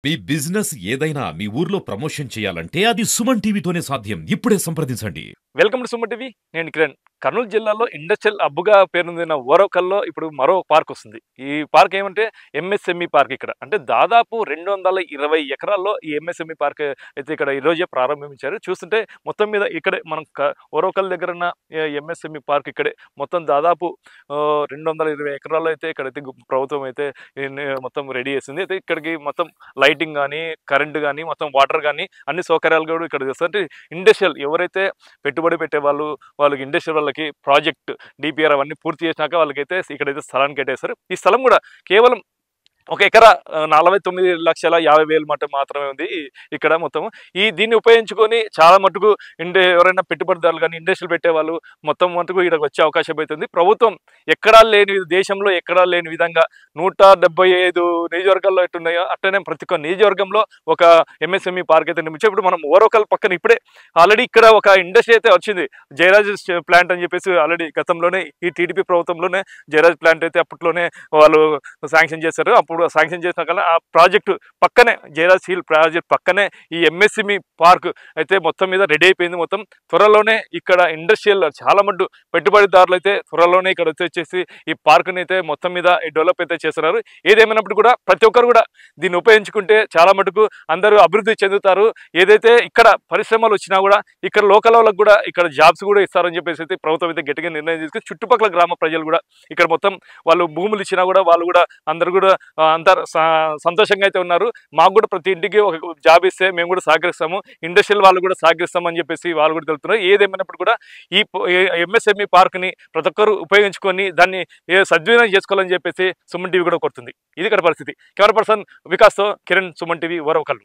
మీ business ఏదైనా మీ ఊర్లో promotion చేయాలంటే అది సుమన్ టీవీతోనే సాధ్యం. ఇప్పుడే సంప్రదించండి. Welcome to Suman TV. నేను కిరణ్. కర్నూలు జిల్లాలో ఇండస్ట్రియల్ హబ్‌గా పేరొందిన ఓరవకల్‌లో ఇప్పుడు మరో పార్క్ వస్తుంది. ఈ పార్క్ ఏమంటే ఎంఎస్ఎంఈ పార్క్ ఇక్కడ. అంటే దాదాపు 220 ఎకరాల్లో ఈ ఎంఎస్ఎంఈ పార్క్ అయితే ఇక్కడ ఈరోజే ప్రారంభించారు. చూస్తుంటే మొత్తం మీద ఇక్కడే మనం ఓరవకల్ దగ్గర ఉన్న ఎంఎస్ఎంఈ పార్క్ ఇక్కడే. మొత్తం దాదాపు 220 ఎకరాల్లో అయితే ఇక్కడైతే ప్రభుత్వం అయితే మొత్తం రెడీ చేసింది. అయితే ఇక్కడికి మొత్తం లైటింగ్ గానీ, కరెంట్ గానీ, మొత్తం వాటర్ గానీ అన్ని సౌకర్యాలు కూడా ఇక్కడ చేస్తారు. అంటే ఇండస్ట్రియల్ ఎవరైతే పెట్టుబడి పెట్టే వాళ్ళకి ఇండస్ట్రియల్ వాళ్ళకి ప్రాజెక్ట్ డిపిఆర్ అవన్నీ పూర్తి చేసినాక వాళ్ళకైతే ఇక్కడైతే స్థలాన్ని కేటాయిస్తారు. ఈ స్థలం కూడా కేవలం ఒక ఎకరా 49,50,000 మటు మాత్రమే ఉంది ఇక్కడ మొత్తం. దీన్ని ఉపయోగించుకొని చాలా మటుకు ఎవరైనా పెట్టుబడిదారులు కానీ ఇండస్ట్రీలు పెట్టేవాళ్ళు మొత్తం మటుకు ఇక్కడికి వచ్చే అవకాశం అవుతుంది. ప్రభుత్వం ఎక్కడా లేని దేశంలో ఎక్కడా లేని విధంగా 175 నియోజకవర్గాల్లో ఎట్టున్నాయో అట్టనే ప్రతి ఒక్క నియోజకవర్గంలో ఒక ఎంఎస్ఎంఈ పార్క్ అయితే నిర్మించారు. ఇప్పుడు మనం ఓరవకల్ పక్కన ఇప్పుడే ఆల్రెడీ ఇక్కడ ఒక ఇండస్ట్రీ అయితే వచ్చింది, జయరాజ్ ప్లాంట్ అని చెప్పేసి. ఆల్రెడీ గతంలోనే ఈ టీడీపీ ప్రభుత్వంలోనే జయరాజ్ ప్లాంట్ అయితే అప్పట్లోనే వాళ్ళు శాంక్షన్ చేశారు. అప్పుడు శాంక్షన్ చేసిన కల్లా ఆ ప్రాజెక్టు పక్కనే జయరాజ్ స్టీల్ ప్రాజెక్ట్ పక్కనే ఈ ఎంఎస్ఎంఈ పార్క్ అయితే మొత్తం మీద రెడీ అయిపోయింది. మొత్తం త్వరలోనే ఇక్కడ ఇండస్ట్రియల్ చాలా మటు పెట్టుబడిదారులు అయితే త్వరలోనే ఇక్కడ వచ్చేసి ఈ పార్క్ని అయితే మొత్తం మీద డెవలప్ అయితే చేస్తున్నారు. ఏదేమైనప్పుడు కూడా ప్రతి ఒక్కరు కూడా దీన్ని ఉపయోగించుకుంటే చాలా మటుకు అందరూ అభివృద్ధి చెందుతారు. ఏదైతే ఇక్కడ పరిశ్రమలు వచ్చినా కూడా ఇక్కడ లోకల్ వాళ్ళకు కూడా ఇక్కడ జాబ్స్ కూడా ఇస్తారని చెప్పేసి అయితే ప్రభుత్వం అయితే గట్టిగా నిర్ణయం తీసుకుని చుట్టుపక్కల గ్రామ ప్రజలు కూడా ఇక్కడ మొత్తం వాళ్ళు భూములు ఇచ్చినా కూడా వాళ్ళు కూడా అందరు కూడా అందరు సంతోషంగా అయితే ఉన్నారు. మాకు కూడా ప్రతి ఇంటికి ఒక జాబ్ ఇస్తే మేము కూడా సహకరిస్తాము, ఇండస్ట్రియల్ వాళ్ళు కూడా సహకరిస్తామని చెప్పేసి వాళ్ళు కూడా తెలుపుతున్నారు. ఏదేమైనప్పుడు కూడా ఈ ఎంఎస్ఎంఈ పార్క్ని ప్రతి ఒక్కరు ఉపయోగించుకొని దాన్ని సద్వినియోగం చేసుకోవాలని చెప్పేసి సుమన్ టీవీ కూడా కోరుతుంది. ఇది ఇక్కడ పరిస్థితి. కెమెరా పర్సన్ వికాస్తో కిరణ్, సుమన్ టీవీ, ఓరవకల్.